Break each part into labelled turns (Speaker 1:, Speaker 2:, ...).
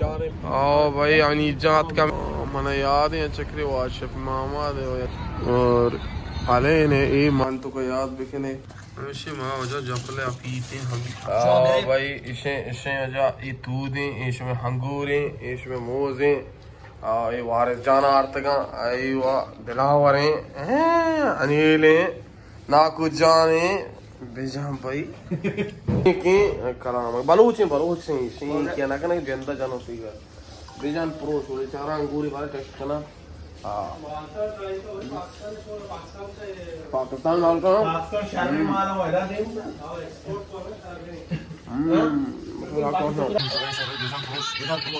Speaker 1: आओ भाई अनीजात का मन याद है चक्री वाशफ मामा दे और आले ने ए मान तो का याद बिकने ऐसे मां वजह जपले पीते हम आओ भाई इसे इसे वजह ये दूध इसमें हंगूरे इसमें मोजे आ ये वारिस जाना आर्तगा अयवा दिलावरे अनिले ना कुछ जाने बेजाम भाई की कलाम बलूच सी क्या ना कने जनता जानो सीगा बेजान प्रो छोड़े चारा अंगूरी वाले टेस्ट करना हां पाकिस्तान माल का पाकिस्तान शर्मी माल वाला दे एक्सपोर्ट को शर्मी बेजान प्रो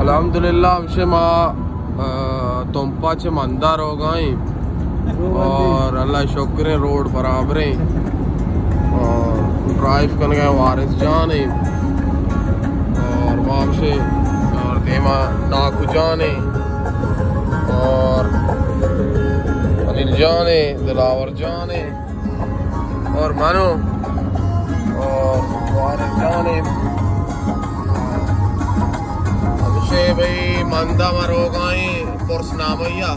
Speaker 1: अल्हम्दुलिल्लाह हमसे माँ तुमपाचे मंदार हो गए और अल्लाह शुक्र है रोड बराबर है और ड्राइव करने गए वारिस जान है और वहाँ से और देमा नाकू जान है और अनिल जान है दिलावर जान है और मानो और वारिस जान है भाई मंदा मरो गए पुरस नाम भैया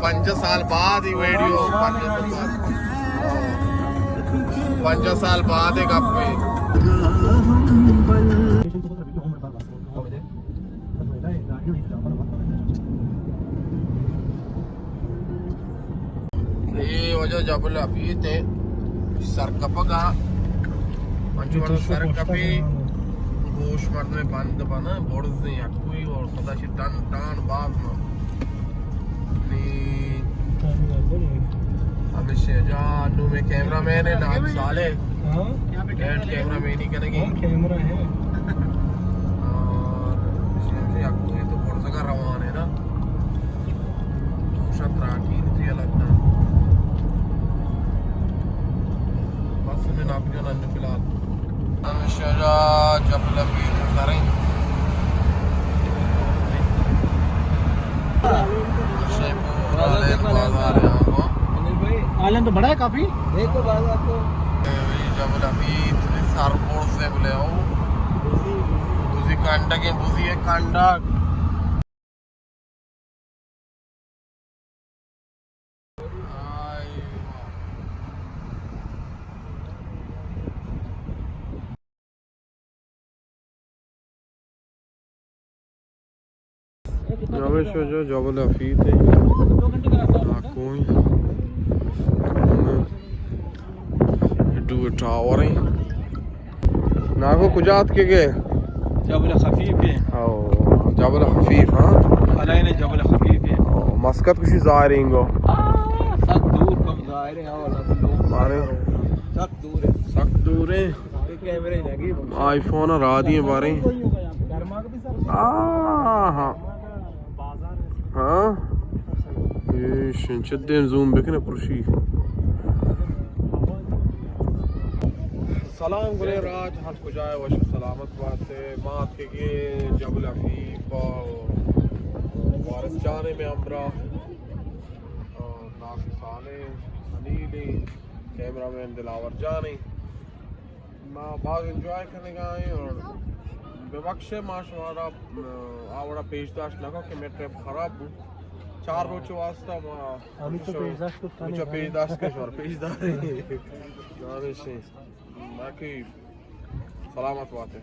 Speaker 1: 5 साल बाद ही वीडियो 5 साल बाद एक आपके ये वजह जब अभी थे सर कपगा सर कपे गोश में बंद बना बोर्ड या कोई और पता ची टान बाद में हमेशा जानू में कैमरा मैन है नाम साले कैट कैमरा मैन ही करेंगे कैमरा है और ये तो बोर्ड जगह रवान है ना दूसरा ट्राकी नहीं लगता बस में नाप जो ना फिलहाल हमेशा जब लगी करें
Speaker 2: आलन तो बड़ा है काफी
Speaker 1: देखो बाजार तो जब लगी सरपोर से बोले हो बुजी कांडा के बुजी है कांडा हमेशा जो जबल हफीज है टावर है नाको कुजात के गए
Speaker 2: जबल खफीफ है
Speaker 1: जबल खफीफ हाँ
Speaker 2: अलाइन जबल खफीफ है
Speaker 1: मस्कत कुछ ज़ाहिरेंगो
Speaker 2: सख्त दूर कम ज़ाहिर है
Speaker 1: मारे सख्त दूर है
Speaker 2: कैमरे लगी
Speaker 1: आईफोन रा दिए बारे हाँ हाँ ये शंचदें जूम बिकने पुरुषी सलाम गुले राज हर कुजाए वश सलामत बात है मात के जबल हफीफ वारिस जाने में अमरा नाफी साले अनीली कैमरामैन दिलावर जाने माँ बाग एंजॉय करने का है और बेबख्शे माशाल्लाह आवड़ा पेशदाश लगा कि मैं ट्रिप खराब हूँ 4 रोज वास्ता पेशदाश के शोर पेशदार है बाकी सलामत बात है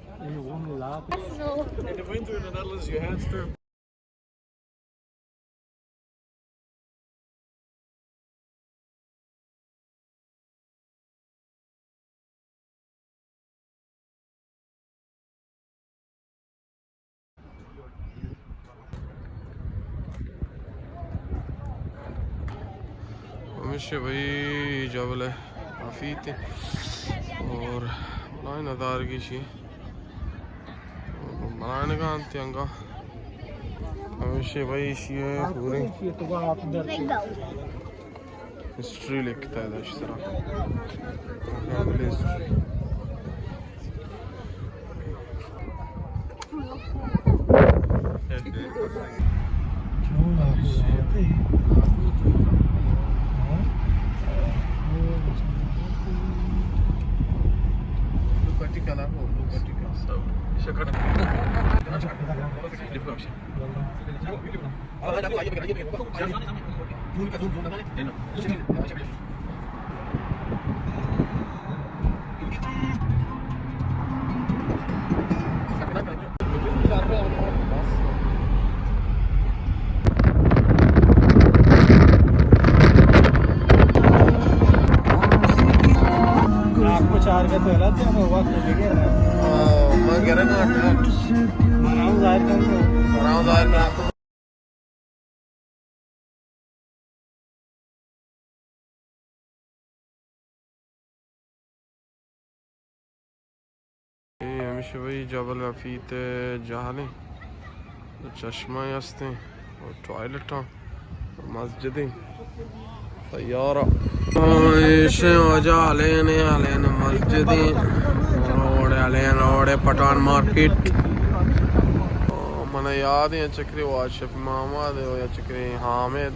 Speaker 1: हमेशा भाई जबल हफीत और बनाए नदार की शी बनाने का अंत्यंगा हमेशा भाई शी पूरी हिस्ट्री लिखता है इस तरह हमेशा भाई जबल हफीत जहाले चश्मा हस्ते और टॉयलेट मस्जिदें तैयारा मस्जिदें रोड पठान मार्केट मन याद है चक्री वाशफ मोहम्मद या चक्री हामिद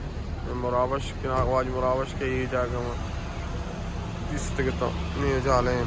Speaker 1: मुरावश के वाज मुरावश के ये जगह में इस तक नहीं जालेन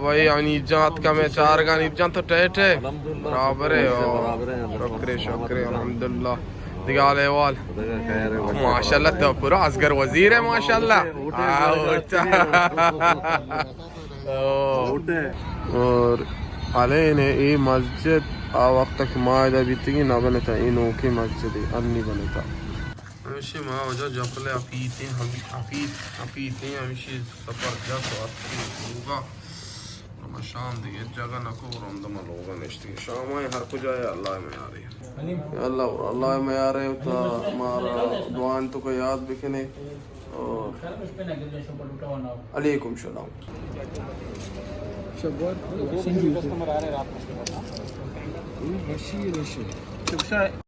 Speaker 1: भाई नीजात का मैं चार का नीजात तो टेट है बराबर है शुक्र अल्हम्दुलिल्लाह दिगाले वाल माशाल्लाह तो पूरा असगर वजीर है माशाल्लाह और अलेने ये मस्जिद आ वक्त तक मायदा बीती ना बने था इनो की मस्जिद अन्नी बने था हमेशा माँ वजह जपले अफीते हमेशा जबरदस्त होगा शाम दी जगह न को रंदम लोगा नष्टी शाम है हर कुछ आया अल्लाह में आ रही है अल्लाह में आ रहे तो हमारा दुआन तो को याद बिखने और अलैकुम सलाम शब्बत कस्टमर आ रहे रात में